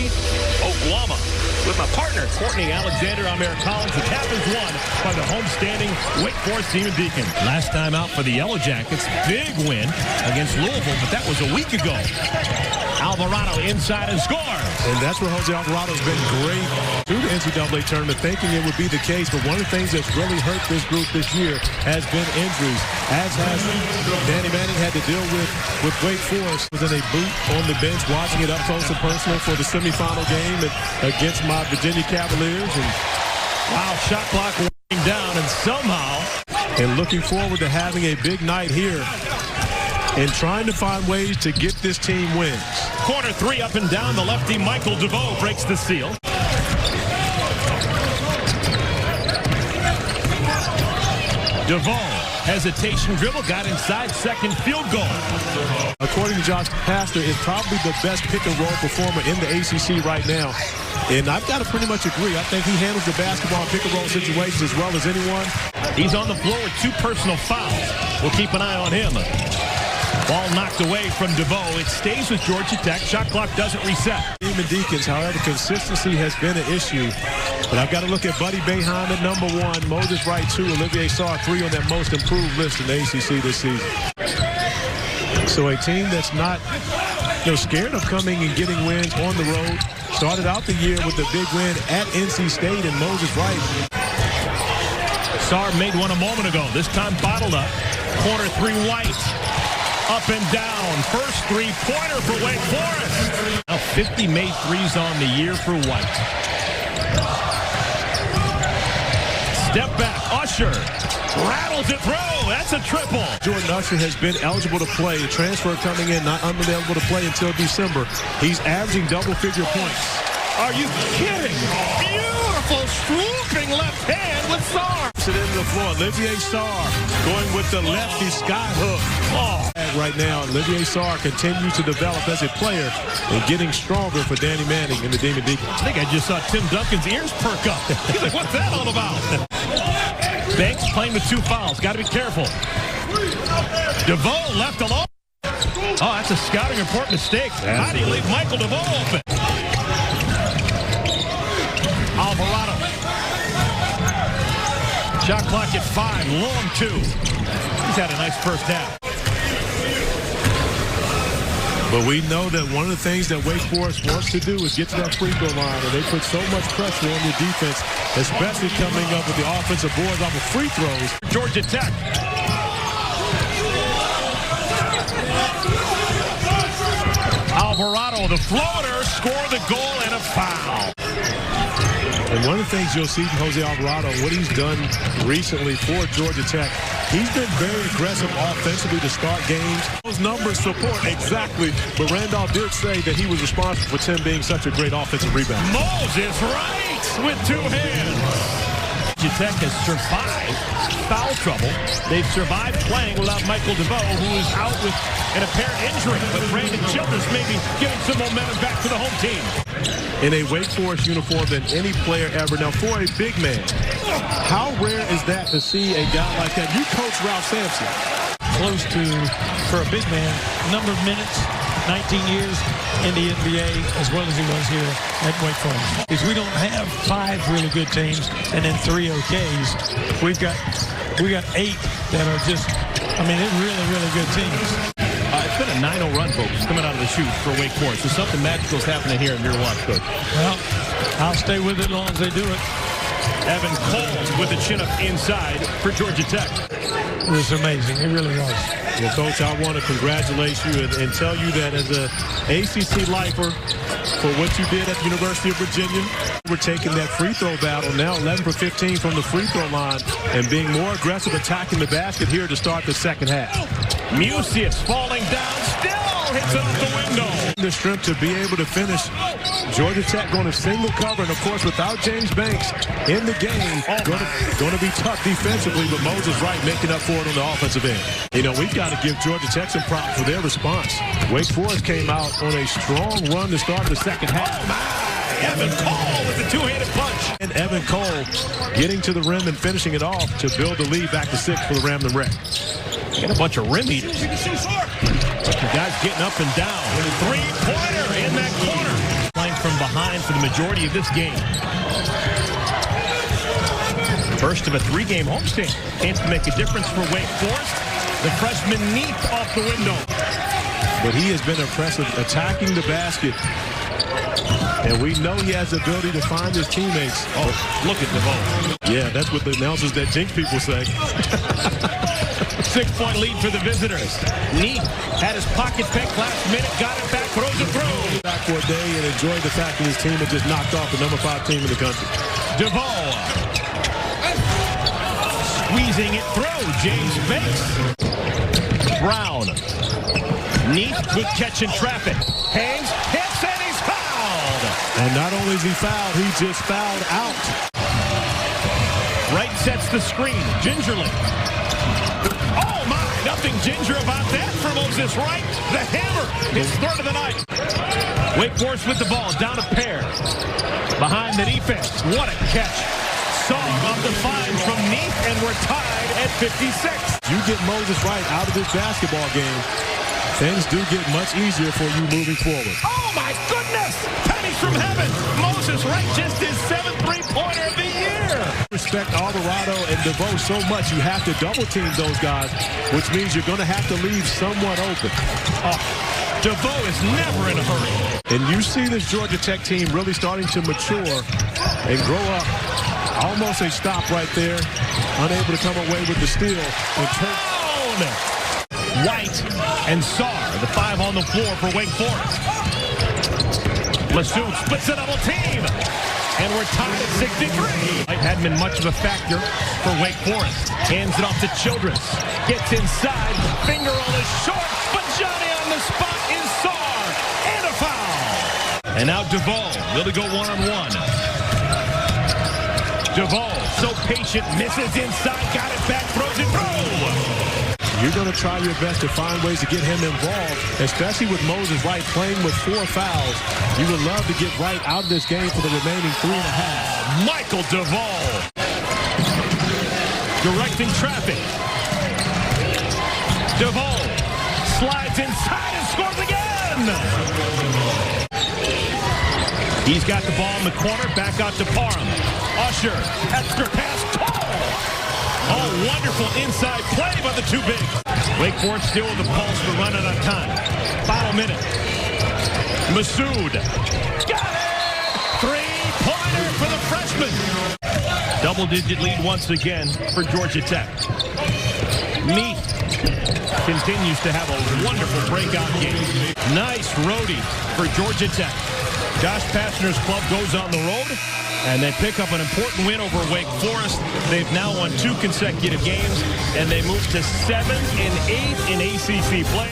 Chahcobi, Oklahoma. With my partner, Courtney Alexander, I'm Eric Collins. The Captains won by the homestanding Wake Forest Demon Deacons. Last time out for the Yellow Jackets, big win against Louisville, but that was a week ago. Alvarado inside and scores. And that's where Jose Alvarado's been great through the NCAA tournament, thinking it would be the case. But one of the things that's really hurt this group this year has been injuries, as has Danny Manning had to deal with Wake Forest. Was in a boot on the bench, watching it up close and personal for the semifinal game against my Virginia Cavaliers. And wow, shot clock winding down, and somehow. And looking forward to having a big night here and trying to find ways to get this team wins. Corner three up and down. The lefty Michael DeVoe breaks the seal. DeVoe, hesitation dribble, got inside, second field goal. According to Josh Pastor, is probably the best pick-and-roll performer in the ACC right now. And I've got to pretty much agree. I think he handles the basketball pick-and-roll situations as well as anyone. He's on the floor with 2 personal fouls. We'll keep an eye on him. Ball knocked away from DeVoe. It stays with Georgia Tech. Shot clock doesn't reset. Demon Deacons, however, consistency has been an issue. But I've got to look at Buddy Boeheim at number 1, Moses Wright 2, Olivier Sarr 3 on that most improved list in the ACC this season. So a team that's not scared of coming and getting wins on the road. Started out the year with a big win at NC State and Moses Wright. Sarr made one a moment ago. This time bottled up. Corner three, White. Up and down. First three-pointer for Wake Forest. Now 50 made threes on the year for White. Step back. Usher rattles it through. That's a triple. Jordan Usher has been eligible to play. The transfer coming in, not unavailable to play until December. He's averaging double-figure points. Are you kidding? Beautiful swooping left hand with Sarr. It into the floor. Olivier Sarr going with the lefty sky hook. Oh. Right now, Olivier Sarr continues to develop as a player and getting stronger for Danny Manning and the Demon Deacons. I think I just saw Tim Duncan's ears perk up. He's like, what's that all about? Banks playing with 2 fouls. Got to be careful. DeVoe left alone. Oh, that's a scouting report mistake. How do you leave Michael DeVoe open? Alvarado. Shot clock at 5, long 2. He's had a nice first half. But we know that one of the things that Wake Forest wants to do is get to that free throw line, and they put so much pressure on your defense, especially coming up with the offensive boards off of free throws. Georgia Tech. Alvarado, the floater, score the goal and a foul. And one of the things you'll see from Jose Alvarado, what he's done recently for Georgia Tech, he's been very aggressive offensively to start games. Those numbers support exactly, but Randolph did say that he was responsible for Tim being such a great offensive rebounder. Moses Wright with 2 hands. Georgia Tech has survived foul trouble. They've survived playing without Michael DeVoe, who is out with an apparent injury. But Brandon Childress may be giving some momentum back to the home team. In a Wake Forest uniform than any player ever. Now, for a big man, how rare is that to see a guy like that? You coach Ralph Sampson. Close to, for a big man, number of minutes, 19 years in the NBA, as well as he was here at Wake Forest. Because we don't have 5 really good teams and then 3 OKs. We got 8 that are just, I mean, they're really, really good teams. It's been a 9-0 run, folks, coming out of the chute for Wake Forest. So something magical is happening here in your watch, Coach. Well, I'll stay with it as long as they do it. Evan Cole with the chin-up inside for Georgia Tech. It was amazing. It really was. Well, Coach, I want to congratulate you and tell you that as an ACC lifer for what you did at the University of Virginia, we're taking that free throw battle now, 11 for 15 from the free throw line, and being more aggressive attacking the basket here to start the second half. Musius falling down, still hits it out the window. The strength to be able to finish. Georgia Tech going to single cover, and of course without James Banks in the game, going to be tough defensively, but Moses Wright making up for it on the offensive end. You know, we've got to give Georgia Tech some props for their response. Wake Forest came out on a strong run to start the second half. Oh my! Evan Cole with a 2-handed punch. And Evan Cole getting to the rim and finishing it off to build the lead back to 6 for the Ramblin' Wreck. Get a bunch of rim eaters. Bunch of guys getting up and down. 3-pointer in that corner. Playing from from behind for the majority of this game. First of a 3-game homestand. Chance to make a difference for Wake Forest. The freshman Neath off the window. But he has been impressive attacking the basket. And we know he has the ability to find his teammates. Oh, look at DeVoe. Yeah, that's what the announcers that jinx people say. 6-point lead for the visitors. Neath had his pocket pick last minute, got it back, throws it through. Backcourt day and enjoyed the fact that his team had just knocked off the number 5 team in the country. DeVoe. Squeezing it through. James fakes. Brown. Neath, good catch in traffic. Hangs, hits, and he's fouled. And not only is he fouled, he just fouled out. Wright sets the screen, gingerly. Oh my, nothing ginger about that for Moses Wright. The hammer, his third of the night. Wake Forest with the ball, down a pair. Behind the defense, what a catch. Song off the fine from Neath, and we're tied at 56. You get Moses Wright out of this basketball game, things do get much easier for you moving forward. Oh my goodness! Pennies from heaven! Moses Wright just his 7th three-pointer of the year! Respect Alvarado and DeVoe so much, you have to double-team those guys, which means you're going to have to leave someone open. Oh, DeVoe is never in a hurry. And you see this Georgia Tech team really starting to mature and grow up. Almost a stop right there. Unable to come away with the steal. Down! White and Sarr, the 5 on the floor for Wake Forest. Lassoon splits a double team. And we're tied at 63. White hadn't been much of a factor for Wake Forest. Hands it off to Childress. Gets inside. Finger on his short. But Johnny on the spot is Sarr. And a foul. And now DeVoe. Will he go one-on-one? DeVoe, so patient, misses inside, got it back, throws it through. You're going to try your best to find ways to get him involved, especially with Moses Wright playing with 4 fouls. You would love to get Wright out of this game for the remaining 3.5. Michael DeVoe. Directing traffic. DeVoe slides inside and scores again. He's got the ball in the corner, back out to Parham. Usher, extra pass, tall. Oh, wonderful inside play by the 2 bigs. Wake Forest still with the pulse, but running out of time. Final minute. Massoud. Got it! 3-pointer for the freshman. Double-digit lead once again for Georgia Tech. Neath continues to have a wonderful breakout game. Nice roadie for Georgia Tech. Josh Pastner's club goes on the road, and they pick up an important win over Wake Forest. They've now won 2 consecutive games, and they move to 7th and 8th in ACC play.